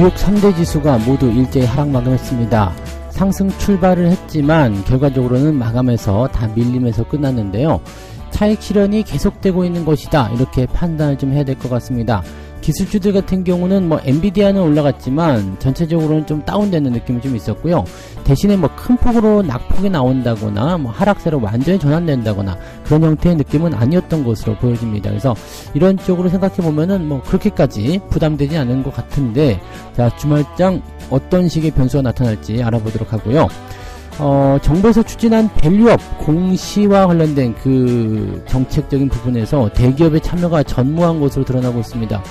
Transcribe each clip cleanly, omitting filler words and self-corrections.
뉴욕 3대 지수가 모두 일제히 하락 마감했습니다. 상승 출발을 했지만 결과적으로는 마감해서 다 밀림에서 끝났는데요. 차익 실현이 계속되고 있는 것이다, 이렇게 판단을 좀 해야 될 것 같습니다. 기술주들 같은 경우는 뭐 엔비디아는 올라갔지만 전체적으로는 좀 다운되는 느낌이 좀 있었고요. 대신에 뭐 큰 폭으로 낙폭이 나온다거나 뭐 하락세로 완전히 전환된다거나 그런 형태의 느낌은 아니었던 것으로 보여집니다. 그래서 이런 쪽으로 생각해 보면은 뭐 그렇게까지 부담되지 않은 것 같은데, 자, 주말장 어떤 식의 변수가 나타날지 알아보도록 하고요. 정부에서 추진한 밸류업 공시와 관련된 그 정책적인 부분에서 대기업의 참여가 전무한 것으로 드러나고 있습니다.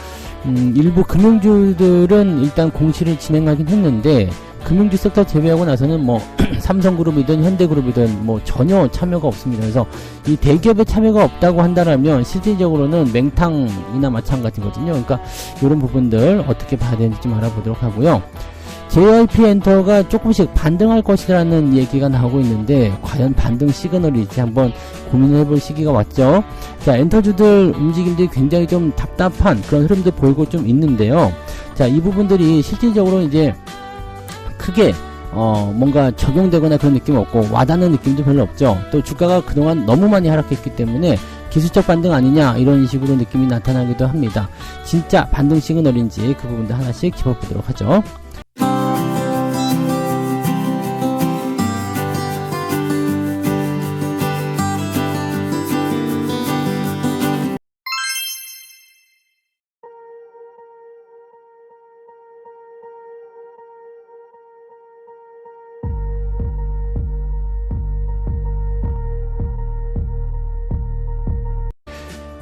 일부 금융주들은 일단 공시를 진행하긴 했는데 금융주 섹터 제외하고 나서는 뭐 삼성그룹이든 현대그룹이든 뭐 전혀 참여가 없습니다. 그래서 이 대기업의 참여가 없다고 한다면 실질적으로는 맹탕이나 마찬가지거든요. 그러니까 이런 부분들 어떻게 봐야 되는지 좀 알아보도록 하고요. JYP 엔터가 조금씩 반등할 것이라는 얘기가 나오고 있는데 과연 반등 시그널일지 한번 고민을 해볼 시기가 왔죠. 자, 엔터주들 움직임들이 굉장히 좀 답답한 그런 흐름도 보이고 좀 있는데요. 자, 이 부분들이 실질적으로 이제 크게 뭔가 적용되거나 그런 느낌 없고 와닿는 느낌도 별로 없죠. 또 주가가 그동안 너무 많이 하락했기 때문에 기술적 반등 아니냐, 이런 식으로 느낌이 나타나기도 합니다. 진짜 반등 시그널인지 그 부분도 하나씩 짚어보도록 하죠.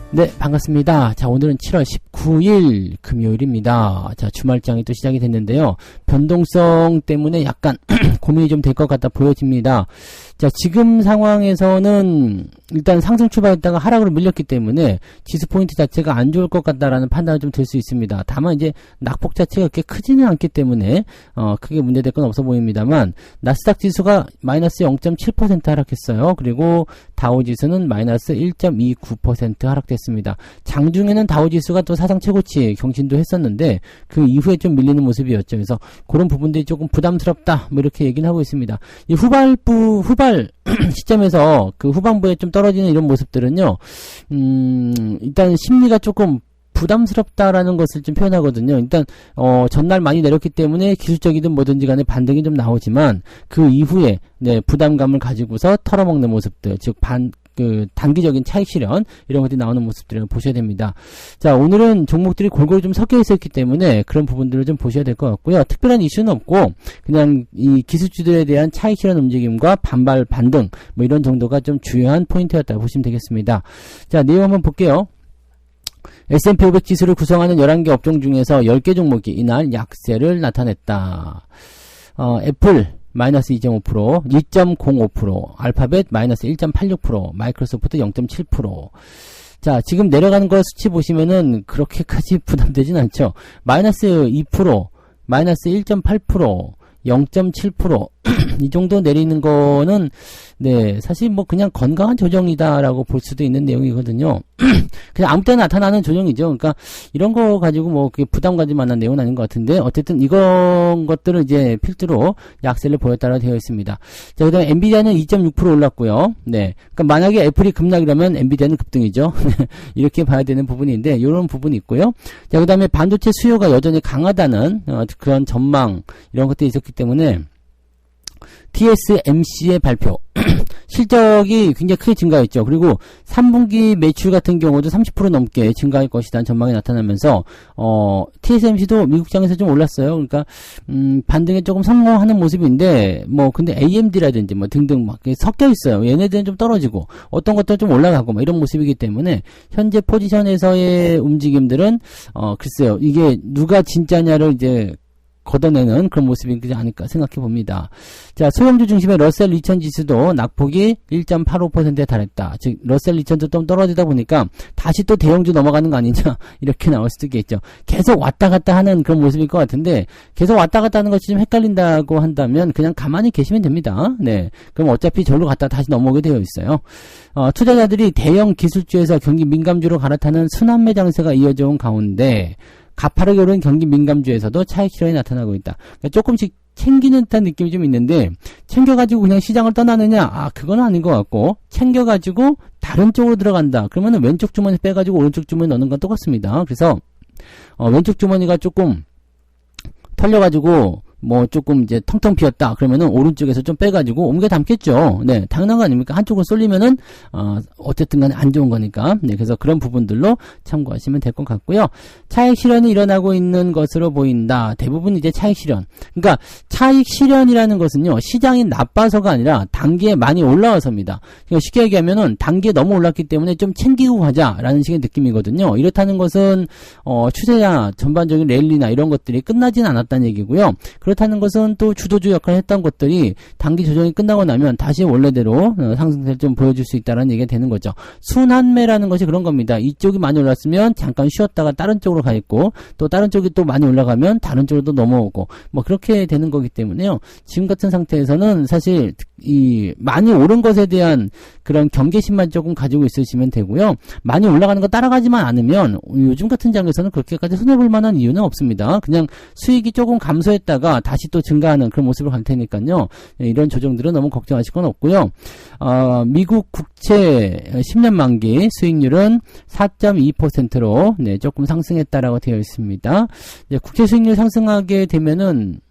네, 반갑습니다. 자, 오늘은 7월 19일 금요일입니다. 자, 주말장이 또 시작이 됐는데요. 변동성 때문에 약간 고민이 좀 될 것 같다 보여집니다. 자, 지금 상황에서는 일단 상승 출발했다가 하락으로 밀렸기 때문에 지수 포인트 자체가 안 좋을 것 같다라는 판단이 좀 될 수 있습니다. 다만 이제 낙폭 자체가 그렇게 크지는 않기 때문에 크게 문제될 건 없어 보입니다만, 나스닥 지수가 마이너스 0.7% 하락했어요. 그리고 다우 지수는 마이너스 1.29% 하락됐습니다. 장중에는 다우 지수가 또 사상 최고치 경신도 했었는데 그 이후에 좀 밀리는 모습이었죠. 그래서 그런 부분들이 조금 부담스럽다, 뭐 이렇게 얘기는 하고 있습니다. 이 후발 시점에서 그 후반부에 좀 떨어지는 이런 모습들은요, 일단 심리가 조금 부담스럽다라는 것을 좀 표현하거든요. 일단 전날 많이 내렸기 때문에 기술적이든 뭐든지 간에 반등이 좀 나오지만 그 이후에 부담감을 가지고서 털어먹는 모습들, 즉 단기적인 차익 실현, 이런 것들이 나오는 모습들을 보셔야 됩니다. 자, 오늘은 종목들이 골고루 좀 섞여 있었기 때문에 그런 부분들을 좀 보셔야 될 것 같고요. 특별한 이슈는 없고 그냥 이 기술주들에 대한 차익 실현 움직임과 반발 반등, 뭐 이런 정도가 좀 주요한 포인트였다고 보시면 되겠습니다. 자, 내용 한번 볼게요. S&P 500 지수를 구성하는 11개 업종 중에서 10개 종목이 이날 약세를 나타냈다. 애플 마이너스 2.5%, 2.05%, 알파벳 마이너스 1.86%, 마이크로소프트 0.7%. 자, 지금 내려가는 거 수치 보시면은 그렇게까지 부담되진 않죠. 마이너스 2%, 마이너스 1.8%, 0.7%, 이 정도 내리는 거는 사실 뭐 그냥 건강한 조정이다라고 볼 수도 있는 내용이거든요. 그냥 아무 때나 나타나는 조정이죠. 그러니까 이런 거 가지고 뭐 그게 부담 가질 만한 내용은 아닌 것 같은데, 어쨌든 이런 것들을 이제 필두로 약세를 보였다고 되어 있습니다. 자, 그 다음에 엔비디아는 2.6% 올랐고요. 그러니까 만약에 애플이 급락이라면 엔비디아는 급등이죠. 이렇게 봐야 되는 부분인데, 이런 부분이 있고요. 자, 그 다음에 반도체 수요가 여전히 강하다는 그런 전망, 이런 것들이 있었기 때문에 TSMC의 발표 실적이 굉장히 크게 증가했죠. 그리고 3분기 매출 같은 경우도 30% 넘게 증가할 것이라는 전망이 나타나면서 TSMC도 미국장에서 좀 올랐어요. 그러니까 반등에 조금 성공하는 모습인데, 뭐 근데 AMD라든지 뭐 등등 막 섞여 있어요. 얘네들은 좀 떨어지고 어떤 것들은 좀 올라가고 뭐 이런 모습이기 때문에 현재 포지션에서의 움직임들은 글쎄요, 이게 누가 진짜냐를 이제 걷어내는 그런 모습이지 않을까 생각해 봅니다. 자, 소형주 중심의 러셀 2000 지수도 낙폭이 1.85%에 달했다. 즉 러셀 2000도 좀 떨어지다 보니까 다시 또 대형주 넘어가는 거 아니냐, 이렇게 나올 수도 있겠죠. 계속 왔다 갔다 하는 그런 모습일 것 같은데, 계속 왔다 갔다 하는 것이 좀 헷갈린다고 한다면 그냥 가만히 계시면 됩니다. 그럼 어차피 절로 갔다 다시 넘어오게 되어 있어요. 투자자들이 대형 기술주에서 경기 민감주로 갈아타는 순환매 장세가 이어져 온 가운데 가파르게 오른 경기 민감주에서도 차익 실현이 나타나고 있다. 그러니까 조금씩 챙기는 듯한 느낌이 좀 있는데 챙겨가지고 그냥 시장을 떠나느냐? 그건 아닌 것 같고 챙겨가지고 다른 쪽으로 들어간다. 그러면은 왼쪽 주머니 빼가지고 오른쪽 주머니 넣는 건 똑같습니다. 그래서 왼쪽 주머니가 조금 털려가지고 뭐 조금 이제 텅텅 비었다 그러면은 오른쪽에서 좀 빼가지고 옮겨 담겠죠. 네, 당연한 거 아닙니까? 한쪽으로 쏠리면은 어쨌든 간에 안 좋은 거니까. 네, 그래서 그런 부분들로 참고하시면 될 것 같고요. 차익 실현이 일어나고 있는 것으로 보인다. 대부분 이제 차익 실현. 그러니까 차익 실현이라는 것은요, 시장이 나빠서가 아니라 단계에 많이 올라와서입니다. 그러니까 쉽게 얘기하면은 단계에 너무 올랐기 때문에 좀 챙기고 가자라는 식의 느낌이거든요. 이렇다는 것은 추세나 전반적인 랠리나 이런 것들이 끝나진 않았다는 얘기고요. 그렇다는 것은 또 주도주 역할을 했던 것들이 단기 조정이 끝나고 나면 다시 원래대로 상승세를 좀 보여줄 수 있다는 얘기가 되는 거죠. 순환매라는 것이 그런 겁니다. 이쪽이 많이 올랐으면 잠깐 쉬었다가 다른 쪽으로 가 있고 또 다른 쪽이 또 많이 올라가면 다른 쪽으로 또 넘어오고 뭐 그렇게 되는 거기 때문에요. 지금 같은 상태에서는 사실 이 많이 오른 것에 대한 그런 경계심만 조금 가지고 있으시면 되고요. 많이 올라가는 거 따라가지만 않으면 요즘 같은 장에서는 그렇게까지 손해볼 만한 이유는 없습니다. 그냥 수익이 조금 감소했다가 다시 또 증가하는 그런 모습을 갈 테니까요. 이런 조정들은 너무 걱정하실 건 없고요. 미국 국채 10년 만기 수익률은 4.2%로 네, 조금 상승했다라고 되어 있습니다. 이제 국채 수익률 상승하게 되면은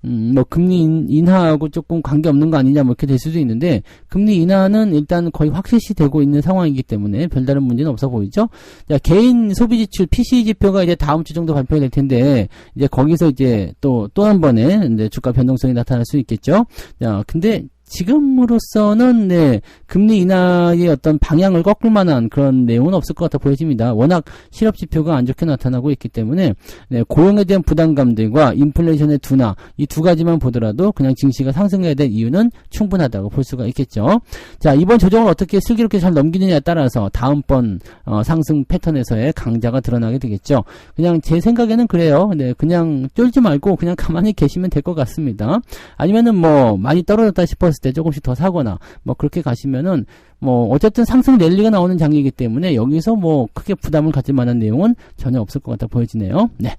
뭐 금리 인하하고 조금 관계없는 거 아니냐 뭐 이렇게 될 수도 있는데 금리 인하는 일단 거의 확실시 되고 있는 상황이기 때문에 별다른 문제는 없어 보이죠. 자, 개인 소비 지출 PCE 지표가 이제 다음 주 정도 발표가 될 텐데 이제 거기서 이제 또 한 번에 이제 주가 변동성이 나타날 수 있겠죠. 자, 근데 지금으로서는 네, 금리 인하의 어떤 방향을 꺾을 만한 그런 내용은 없을 것 같아 보여집니다. 워낙 실업 지표가 안 좋게 나타나고 있기 때문에 네, 고용에 대한 부담감들과 인플레이션의 둔화 이 두 가지만 보더라도 그냥 증시가 상승해야 될 이유는 충분하다고 볼 수가 있겠죠. 자, 이번 조정을 어떻게 슬기롭게 잘 넘기느냐에 따라서 다음번 상승 패턴에서의 강자가 드러나게 되겠죠. 그냥 제 생각에는 그래요. 네, 그냥 쫄지 말고 그냥 가만히 계시면 될 것 같습니다. 아니면은 뭐 많이 떨어졌다 싶었을 때 조금씩 더 사거나 뭐 그렇게 가시면은 뭐 어쨌든 상승 랠리가 나오는 장이기 때문에 여기서 뭐 크게 부담을 가질 만한 내용은 전혀 없을 것 같아 보여지네요. 네.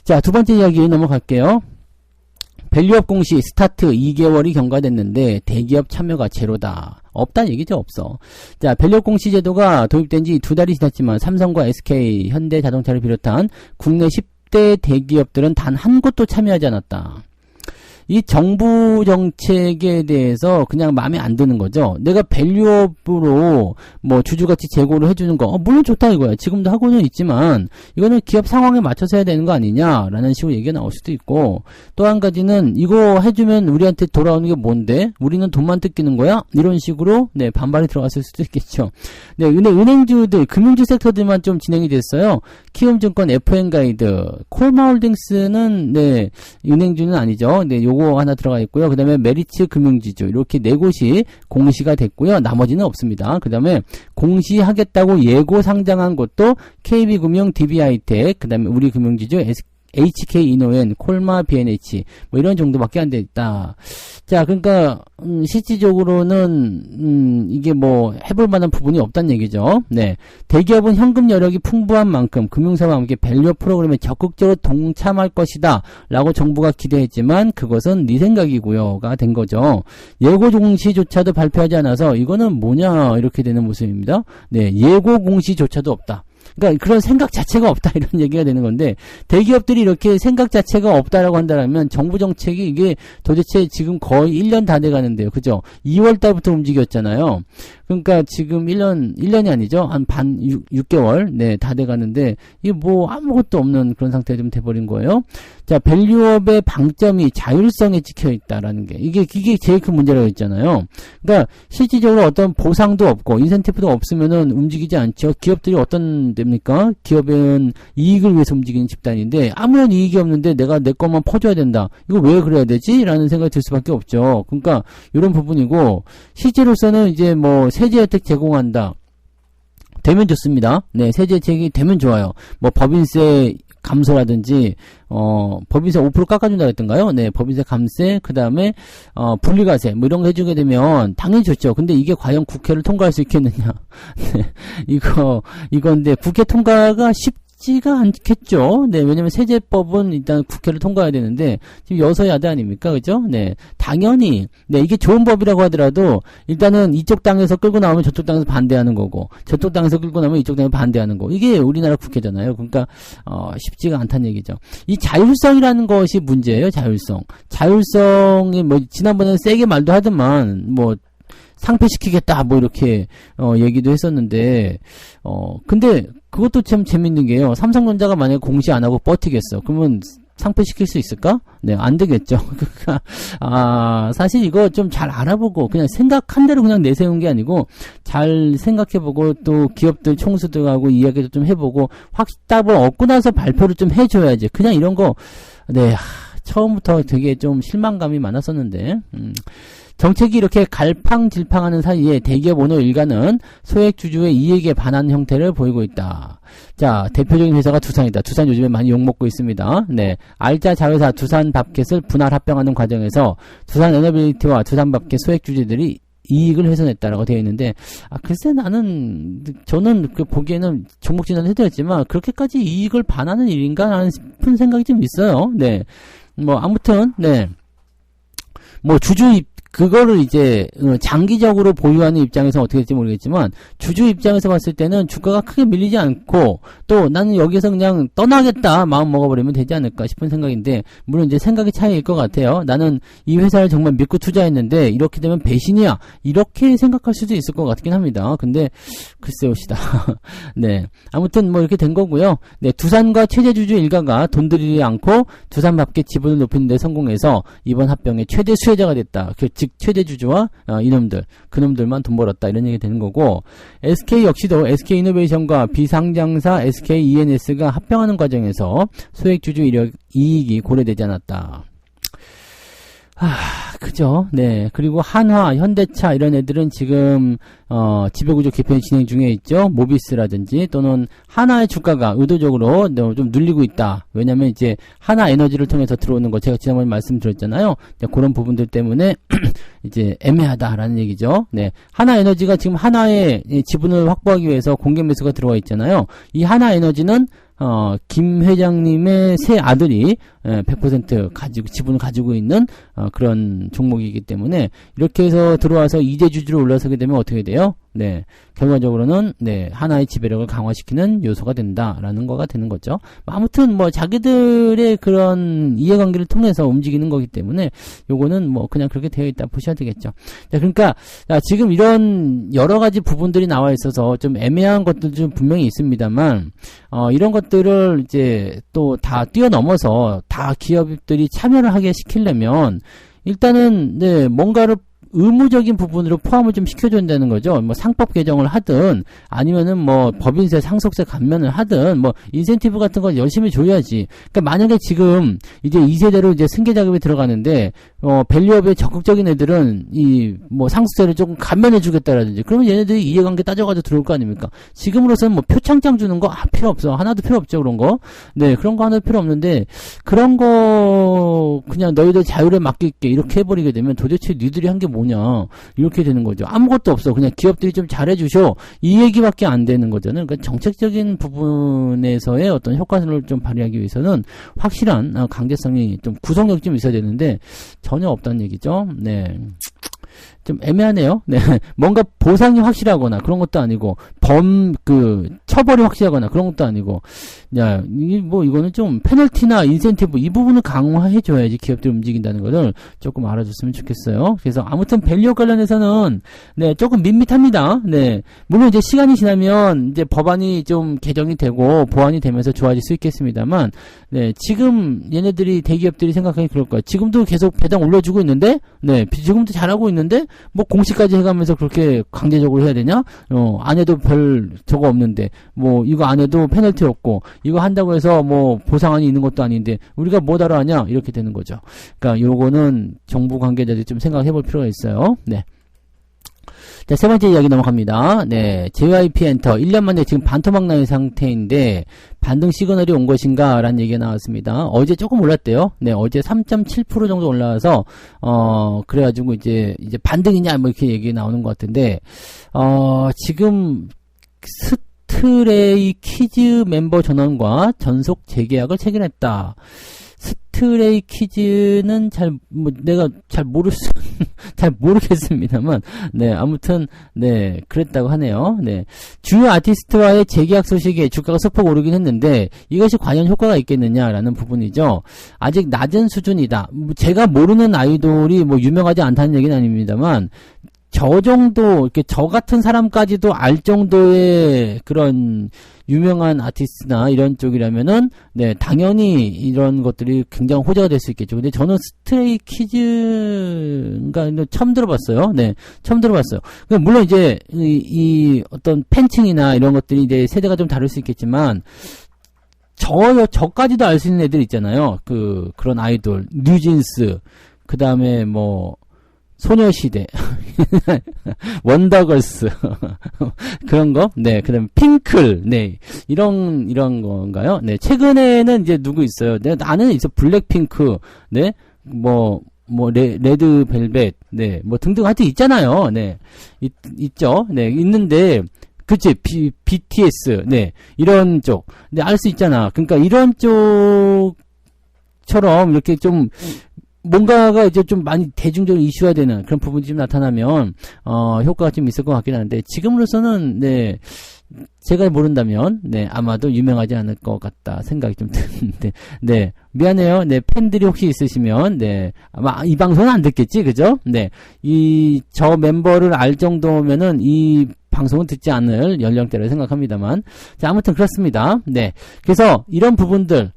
자, 두 번째 이야기 넘어갈게요. 밸류업 공시 스타트 2개월이 경과됐는데 대기업 참여가 제로다. 없다는 얘기죠. 없어. 자, 밸류업 공시 제도가 도입된 지 2달이 지났지만 삼성과 SK, 현대자동차를 비롯한 국내 10대 대기업들은 단 한 곳도 참여하지 않았다. 이 정부 정책에 대해서 그냥 마음에 안 드는 거죠. 내가 밸류업으로 뭐 주주가치 제고를 해주는 거 물론 좋다 이거야. 지금도 하고는 있지만 이거는 기업 상황에 맞춰서 해야 되는 거 아니냐라는 식으로 얘기가 나올 수도 있고 또 한 가지는 이거 해주면 우리한테 돌아오는 게 뭔데? 우리는 돈만 뜯기는 거야? 이런 식으로 네, 반발이 들어갔을 수도 있겠죠. 네, 근데 은행주들, 금융주 섹터들만 좀 진행이 됐어요. 키움증권 FN 가이드, 콜마홀딩스는 네, 은행주는 아니죠. 네, 요거 하나 들어가 있고요. 그 다음에 메리츠 금융지주 이렇게 네 곳이 공시가 됐고요. 나머지는 없습니다. 그 다음에 공시하겠다고 예고 상장한 곳도 KB금융, DB하이텍, 그 다음에 우리금융지주, HK이노엔, 콜마, B&H 뭐 이런 정도밖에 안 돼 있다. 자, 그러니까 실질적으로는 이게 뭐 해볼 만한 부분이 없다는 얘기죠. 네, 대기업은 현금 여력이 풍부한 만큼 금융사와 함께 밸류업 프로그램에 적극적으로 동참할 것이다 라고 정부가 기대했지만 그것은 네 생각이고요가 된 거죠. 예고 공시조차도 발표하지 않아서 이거는 뭐냐 이렇게 되는 모습입니다. 네, 예고 공시조차도 없다. 그러니까 그런 생각 자체가 없다 이런 얘기가 되는 건데 대기업들이 이렇게 생각 자체가 없다라고 한다면 정부 정책이 이게 도대체 지금 거의 1년 다 돼가는데요. 그죠? 2월 달부터 움직였잖아요. 그러니까 지금 1년이 아니죠. 한 6개월 네, 다 돼가는데 이게 뭐 아무것도 없는 그런 상태가 좀 돼버린 거예요. 자, 밸류업의 방점이 자율성에 찍혀 있다라는 게 이게 제일 큰 문제라고 했잖아요. 그러니까 실질적으로 어떤 보상도 없고 인센티브도 없으면은 움직이지 않죠. 기업들이 어떤 됩니까? 기업은 이익을 위해서 움직이는 집단인데 아무런 이익이 없는데 내가 내 것만 퍼줘야 된다. 이거 왜 그래야 되지? 라는 생각이 들 수밖에 없죠. 그러니까 이런 부분이고 실제로서는 이제 뭐 세제 혜택 제공한다. 되면 좋습니다. 네, 세제 혜택이 되면 좋아요. 뭐 법인세 감소라든지 법인세 5% 깎아준다 그랬던가요? 네, 법인세 감세, 그 다음에 분리과세 뭐 이런 거 해주게 되면 당연히 좋죠. 근데 이게 과연 국회를 통과할 수 있겠느냐? 네, 이건데 국회 통과가 쉽지가 않겠죠. 네, 왜냐면 세제법은 일단 국회를 통과해야 되는데, 지금 여서야대 아닙니까? 그죠? 네. 당연히, 네, 이게 좋은 법이라고 하더라도, 일단은 이쪽 당에서 끌고 나오면 저쪽 당에서 반대하는 거고, 저쪽 당에서 끌고 나오면 이쪽 당에서 반대하는 거. 이게 우리나라 국회잖아요. 그러니까, 쉽지가 않다는 얘기죠. 이 자율성이라는 것이 문제예요, 자율성. 자율성이 뭐, 지난번에 세게 말도 하더만, 뭐, 상폐시키겠다, 뭐, 이렇게, 얘기도 했었는데, 근데, 그것도 참 재밌는 게요. 삼성전자가 만약에 공시 안 하고 버티겠어. 그러면, 상폐시킬 수 있을까? 네, 안 되겠죠. 그러니까, 사실 이거 좀 잘 알아보고, 그냥 생각한 대로 그냥 내세운 게 아니고, 잘 생각해보고, 또 기업들 총수들하고 이야기도 좀 해보고, 확답을 얻고 나서 발표를 좀 해줘야지. 그냥 이런 거, 네, 처음부터 되게 좀 실망감이 많았었는데, 정책이 이렇게 갈팡질팡하는 사이에 대기업 오너 일가는 소액주주의 이익에 반하는 형태를 보이고 있다. 자, 대표적인 회사가 두산이다. 두산 요즘에 많이 욕먹고 있습니다. 네, 알짜 자회사 두산밥켓을 분할 합병하는 과정에서 두산에너빌리티와 두산밥켓 소액주주들이 이익을 훼손했다라고 되어 있는데, 글쎄 저는 그 보기에는 종목 진단을 해드렸지만, 그렇게까지 이익을 반하는 일인가? 라는 싶은 생각이 좀 있어요. 네. 뭐, 아무튼, 네. 뭐, 그거를 이제 장기적으로 보유하는 입장에서 어떻게 될지 모르겠지만 주주 입장에서 봤을 때는 주가가 크게 밀리지 않고 또 나는 여기서 그냥 떠나겠다 마음 먹어버리면 되지 않을까 싶은 생각인데, 물론 이제 생각의 차이일 것 같아요. 나는 이 회사를 정말 믿고 투자했는데 이렇게 되면 배신이야, 이렇게 생각할 수도 있을 것 같긴 합니다. 근데 글쎄요시다. 네, 아무튼 뭐 이렇게 된 거고요. 네, 두산과 최대주주 일가가 돈 들이지 않고 두산밥켓 지분을 높이는 데 성공해서 이번 합병의 최대 수혜자가 됐다. 즉 최대주주와 그놈들만 돈 벌었다, 이런 얘기 되는 거고, SK 역시도 SK이노베이션과 비상장사 SKENS가 합병하는 과정에서 소액주주 이익이 고려되지 않았다. 그죠? 네. 그리고 한화, 현대차 이런 애들은 지금 지배구조 개편이 진행 중에 있죠. 모비스라든지 또는 한화의 주가가 의도적으로 좀 눌리고 있다. 왜냐면 이제 한화에너지를 통해서 들어오는 거 제가 지난번에 말씀드렸잖아요. 그런 부분들 때문에 이제 애매하다라는 얘기죠. 네. 한화에너지가 지금 한화의 지분을 확보하기 위해서 공개 매수가 들어와 있잖아요. 이 한화에너지는 김 회장님의 새 아들이 100% 지분을 가지고 있는 그런 종목이기 때문에, 이렇게 해서 들어와서 이대주주로 올라서게 되면 어떻게 돼요? 네, 결과적으로는 네, 하나의 지배력을 강화시키는 요소가 된다라는 거가 되는 거죠. 아무튼 뭐 자기들의 그런 이해관계를 통해서 움직이는 거기 때문에 요거는 뭐 그냥 그렇게 되어 있다 보셔야 되겠죠. 자, 그러니까 지금 이런 여러 가지 부분들이 나와 있어서 좀 애매한 것들 좀 분명히 있습니다만, 이런 것들을 이제 또 다 뛰어넘어서 다 기업들이 참여를 하게 시키려면 일단은 네, 뭔가를 의무적인 부분으로 포함을 좀 시켜준다는 거죠. 뭐 상법 개정을 하든 아니면은 뭐 법인세 상속세 감면을 하든 뭐 인센티브 같은 거 열심히 줘야지. 그러니까 만약에 지금 이제 2세대로 이제 승계 작업에 들어가는데 밸류업에 적극적인 애들은 이 뭐 상속세를 조금 감면해 주겠다라든지, 그러면 얘네들이 이해관계 따져가지고 들어올 거 아닙니까? 지금으로서는 뭐 표창장 주는 거 필요 없어. 하나도 필요 없죠, 그런 거. 네, 그런 거 하나도 필요 없는데, 그런 거 그냥 너희들 자율에 맡길게 이렇게 해버리게 되면 도대체 니들이 한 게 뭐냐, 이렇게 되는 거죠. 아무것도 없어. 그냥 기업들이 좀 잘해주셔, 이 얘기밖에 안 되는 거잖아요. 그러니까 정책적인 부분에서의 어떤 효과를 좀 발휘하기 위해서는 확실한 강제성이 좀 구속력이 좀 있어야 되는데 전혀 없다는 얘기죠. 네. 좀 애매하네요. 네. 뭔가 보상이 확실하거나 그런 것도 아니고, 처벌이 확실하거나 그런 것도 아니고, 야, 이거는 좀 페널티나 인센티브 이 부분을 강화해줘야지 기업들이 움직인다는 것을 조금 알아줬으면 좋겠어요. 그래서 아무튼 밸류 관련해서는, 네, 조금 밋밋합니다. 네. 물론 이제 시간이 지나면 이제 법안이 좀 개정이 되고 보완이 되면서 좋아질 수 있겠습니다만, 네, 지금 얘네들이 대기업들이 생각하기 그럴 거예요. 지금도 계속 배당 올려주고 있는데, 네, 지금도 잘하고 있는데, 뭐 공시까지 해가면서 그렇게 강제적으로 해야 되냐? 안 해도 별 저거 없는데, 뭐 이거 안 해도 페널티 없고, 이거 한다고 해서 뭐 보상안이 있는 것도 아닌데 우리가 뭐 하러 하냐, 이렇게 되는 거죠. 그러니까 요거는 정부 관계자들이 좀 생각해 볼 필요가 있어요. 네. 자, 세 번째 이야기 넘어갑니다. 네, JYP 엔터 1년 만에 지금 반토막 나는 상태인데 반등 시그널이 온 것인가 라는 얘기가 나왔습니다. 어제 조금 올랐대요. 네, 어제 3.7% 정도 올라와서 그래가지고 이제 반등이냐 뭐 이렇게 얘기 나오는 것 같은데, 지금 스트레이 키즈 멤버 전원과 전속 재계약을 체결했다. 스트레이 키즈는 내가 잘 모르겠습니다만, 네, 아무튼, 네, 그랬다고 하네요. 네. 주요 아티스트와의 재계약 소식에 주가가 소폭 오르긴 했는데, 이것이 과연 효과가 있겠느냐라는 부분이죠. 아직 낮은 수준이다. 제가 모르는 아이돌이 유명하지 않다는 얘기는 아닙니다만, 저 정도, 이렇게 저 같은 사람까지도 알 정도의 그런 유명한 아티스트나 이런 쪽이라면은, 네, 당연히 이런 것들이 굉장히 호재가 될 수 있겠죠. 근데 저는 스트레이 키즈인가, 처음 들어봤어요. 네, 처음 들어봤어요. 물론 이제, 이 어떤 팬층이나 이런 것들이 이제 세대가 좀 다를 수 있겠지만, 저까지도 알 수 있는 애들 있잖아요. 그런 아이돌, 뉴진스, 그 다음에 소녀시대, 원더걸스, 그런 거, 네, 그 다음에 핑클, 네, 이런 건가요? 네, 최근에는 이제 누구 있어요? 나는 있어, 블랙핑크, 네, 레드벨벳, 네, 등등 하여튼 있잖아요. 네, 있죠. 네, 있는데, 그치, BTS, 네, 이런 쪽, 네, 알 수 있잖아. 그러니까 이런 쪽처럼 이렇게 좀, 뭔가가 이제 좀 많이 대중적으로 이슈화 되는 그런 부분이 좀 나타나면, 효과가 좀 있을 것 같긴 한데, 지금으로서는, 네, 제가 모른다면, 네, 아마도 유명하지 않을 것 같다 생각이 좀 드는데, 네, 미안해요. 네, 팬들이 혹시 있으시면, 네, 아마 이 방송은 안 듣겠지, 그죠? 네, 저 멤버를 알 정도면은 이 방송은 듣지 않을 연령대라고 생각합니다만, 자, 아무튼 그렇습니다. 네, 그래서 이런 부분들,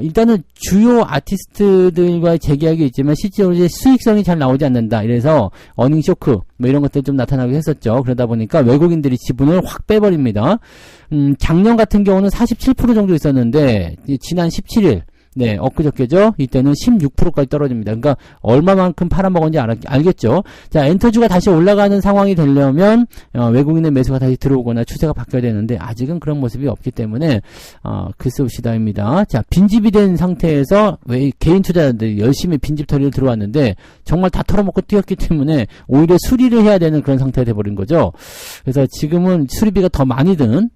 일단은 주요 아티스트들과의 재계약이 있지만 실제로 이제 수익성이 잘 나오지 않는다. 이래서 어닝 쇼크 이런 것들 좀 나타나게 했었죠. 그러다 보니까 외국인들이 지분을 확 빼버립니다. 작년 같은 경우는 47% 정도 있었는데 지난 17일 네, 엊그저께죠. 이때는 16%까지 떨어집니다. 그러니까 얼마만큼 팔아먹었는지 알겠죠. 자, 엔터주가 다시 올라가는 상황이 되려면 외국인의 매수가 다시 들어오거나 추세가 바뀌어야 되는데 아직은 그런 모습이 없기 때문에 글쎄옵시다입니다. 자, 빈집이 된 상태에서 개인 투자자들이 열심히 빈집 털이를 들어왔는데 정말 다 털어먹고 뛰었기 때문에 오히려 수리를 해야 되는 그런 상태가 돼버린 거죠. 그래서 지금은 수리비가 더 많이 드는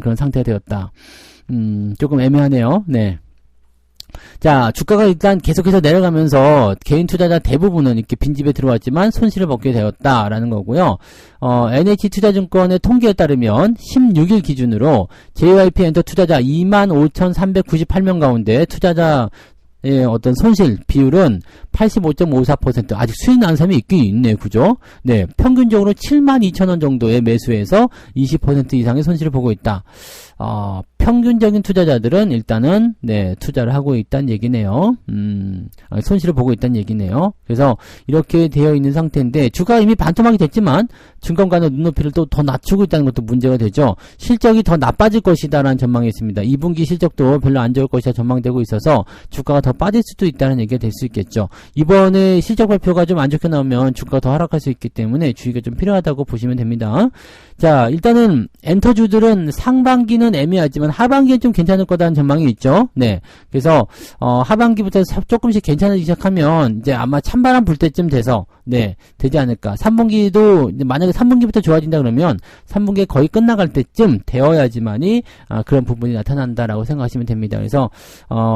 그런 상태가 되었다. 조금 애매하네요. 네. 자, 주가가 일단 계속해서 내려가면서 개인 투자자 대부분은 이렇게 빈집에 들어왔지만 손실을 벗게 되었다라는 거고요. NH투자증권의 통계에 따르면 16일 기준으로 JYP 엔터 투자자 25,398명 가운데 투자자 어떤 손실 비율은 85.54%. 아직 수익 난 사람이 있긴 있네, 그죠? 네, 평균적으로 72,000원 정도의 매수에서 20% 이상의 손실을 보고 있다. 평균적인 투자자들은 일단은 투자를 하고 있다는 얘기네요. 손실을 보고 있다는 얘기네요. 그래서 이렇게 되어 있는 상태인데 주가가 이미 반토막이 됐지만 증권가는 눈높이를 또 더 낮추고 있다는 것도 문제가 되죠. 실적이 더 나빠질 것이다라는 전망이 있습니다. 2분기 실적도 별로 안 좋을 것이라 전망되고 있어서 주가가 더 빠질 수도 있다는 얘기가 될 수 있겠죠. 이번에 실적 발표가 좀 안 좋게 나오면 주가가 더 하락할 수 있기 때문에 주의가 좀 필요하다고 보시면 됩니다. 자, 일단은 엔터주들은 상반기는 애매하지만 하반기엔 좀 괜찮을 거다는 전망이 있죠. 네. 그래서 하반기부터 조금씩 괜찮아지기 시작하면 이제 아마 찬바람 불 때쯤 돼서 되지 않을까. 3분기도 만약에 3분기부터 좋아진다 그러면 3분기에 거의 끝나갈 때쯤 되어야지만이 그런 부분이 나타난다라고 생각하시면 됩니다. 그래서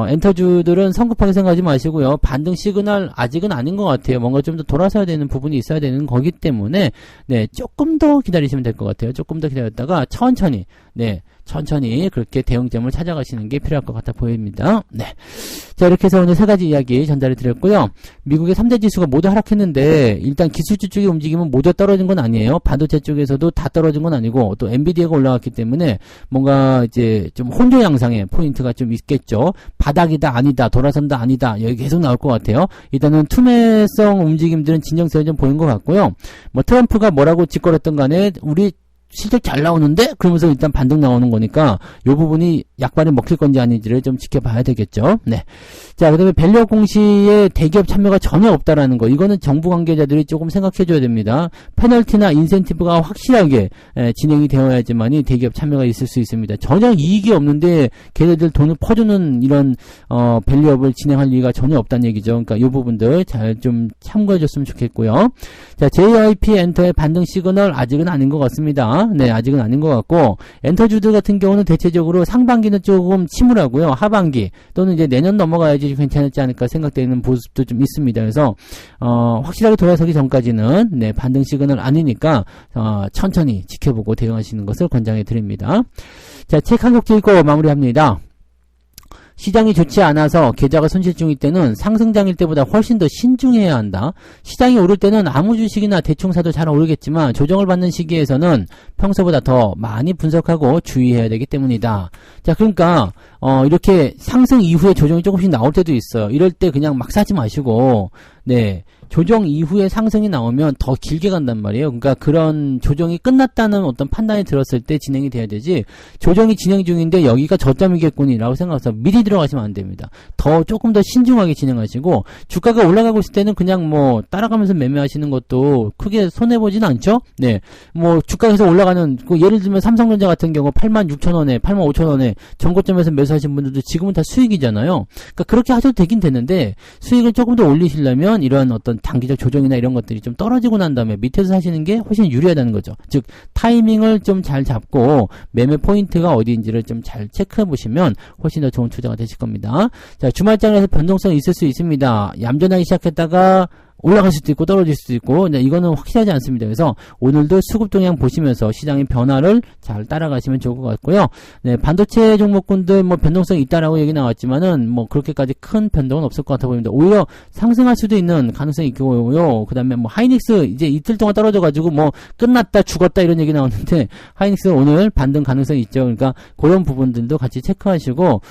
엔터주들은 성급하게 생각하지 마시고요. 반등 시그널 아직은 아닌 것 같아요. 뭔가 좀 더 돌아서야 되는 부분이 있어야 되는 거기 때문에 조금 더 기다리시면 될 것 같아요. 조금 더 기다렸다가 천천히 그렇게 대응점을 찾아가시는 게 필요할 것 같아 보입니다. 네. 자, 이렇게 해서 오늘 세 가지 이야기 전달해 드렸고요. 미국의 3대 지수가 모두 하락했는데, 일단 기술주 쪽의 움직임은 모두 떨어진 건 아니에요. 반도체 쪽에서도 다 떨어진 건 아니고, 또 엔비디아가 올라갔기 때문에, 뭔가 이제 좀 혼조 양상의 포인트가 좀 있겠죠. 바닥이다, 아니다, 돌아선다, 아니다, 여기 계속 나올 것 같아요. 일단은 투매성 움직임들은 진정성이 좀 보인 것 같고요. 트럼프가 뭐라고 짓거렸던 간에, 우리 실적 잘 나오는데? 그러면서 일단 반등 나오는 거니까 요 부분이 약발이 먹힐 건지 아닌지를 좀 지켜봐야 되겠죠. 네. 자, 그 다음에 밸류업 공시에 대기업 참여가 전혀 없다라는 거. 이거는 정부 관계자들이 조금 생각해 줘야 됩니다. 페널티나 인센티브가 확실하게 진행이 되어야지만이 대기업 참여가 있을 수 있습니다. 전혀 이익이 없는데 걔네들 돈을 퍼주는 이런 밸류업을 진행할 이유가 전혀 없다는 얘기죠. 그러니까 요 부분들 잘 좀 참고해 줬으면 좋겠고요. 자, JYP 엔터의 반등 시그널 아직은 아닌 것 같습니다. 같습니다. 네, 아직은 아닌 것 같고, 엔터주들 같은 경우는 대체적으로 상반기는 조금 침울하고요. 하반기 또는 이제 내년 넘어가야지 괜찮지 않을까 생각되는 모습도 좀 있습니다. 그래서 확실하게 돌아서기 전까지는 네, 반등 시그널 아니니까 천천히 지켜보고 대응하시는 것을 권장해 드립니다. 자, 책 한 곡 읽고 마무리합니다. 시장이 좋지 않아서 계좌가 손실 중일 때는 상승장일 때보다 훨씬 더 신중해야 한다. 시장이 오를 때는 아무 주식이나 대충 사도 잘 오르겠지만 조정을 받는 시기에서는 평소보다 더 많이 분석하고 주의해야 되기 때문이다. 자, 그러니까 이렇게 상승 이후에 조정이 조금씩 나올 때도 있어요. 이럴 때 그냥 막 사지 마시고 네, 조정 이후에 상승이 나오면 더 길게 간단 말이에요. 그러니까 그런 조정이 끝났다는 어떤 판단이 들었을 때 진행이 돼야 되지, 조정이 진행 중인데 여기가 저점이겠군이라고 생각해서 미리 들어가시면 안 됩니다. 조금 더 신중하게 진행하시고, 주가가 올라가고 있을 때는 그냥 뭐 따라가면서 매매하시는 것도 크게 손해보진 않죠. 네, 뭐 주가가 계속 올라가는, 예를 들면 삼성전자 같은 경우 86,000원에 85,000원에 전고점에서 매수하신 분들도 지금은 다 수익이잖아요. 그러니까 그렇게 하셔도 되긴 되는데, 수익을 조금 더 올리시려면 이런 어떤 단기적 조정이나 이런 것들이 좀 떨어지고 난 다음에 밑에서 사시는 게 훨씬 유리하다는 거죠. 즉 타이밍을 좀 잘 잡고 매매 포인트가 어디인지를 좀 잘 체크해 보시면 훨씬 더 좋은 투자가 되실 겁니다. 자, 주말장에서 변동성이 있을 수 있습니다. 얌전하게 시작했다가 올라갈 수도 있고 떨어질 수도 있고, 네, 이거는 확실하지 않습니다. 그래서 오늘도 수급 동향 보시면서 시장의 변화를 잘 따라가시면 좋을 것 같고요. 네, 반도체 종목군들 뭐 변동성이 있다라고 얘기 나왔지만은 뭐 그렇게까지 큰 변동은 없을 것 같아 보입니다. 오히려 상승할 수도 있는 가능성이 있고요. 그다음에 뭐 하이닉스 이제 이틀 동안 떨어져가지고 뭐 끝났다 죽었다 이런 얘기 나왔는데, 하이닉스 오늘 반등 가능성이 있죠. 그러니까 그런 부분들도 같이 체크하시고,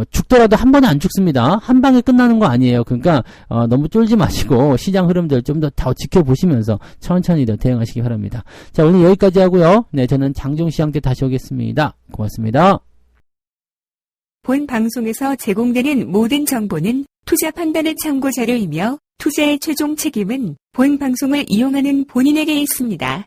죽더라도 한 번에 안 죽습니다. 한 방에 끝나는 거 아니에요. 그러니까 너무 쫄지 마시고 시장 흐름들 좀 더 지켜보시면서 천천히 더 대응하시기 바랍니다. 자, 오늘 여기까지 하고요. 네, 저는 장중시장 때 다시 오겠습니다. 고맙습니다. 본 방송에서 제공되는 모든 정보는 투자 판단의 참고 자료이며 투자의 최종 책임은 본 방송을 이용하는 본인에게 있습니다.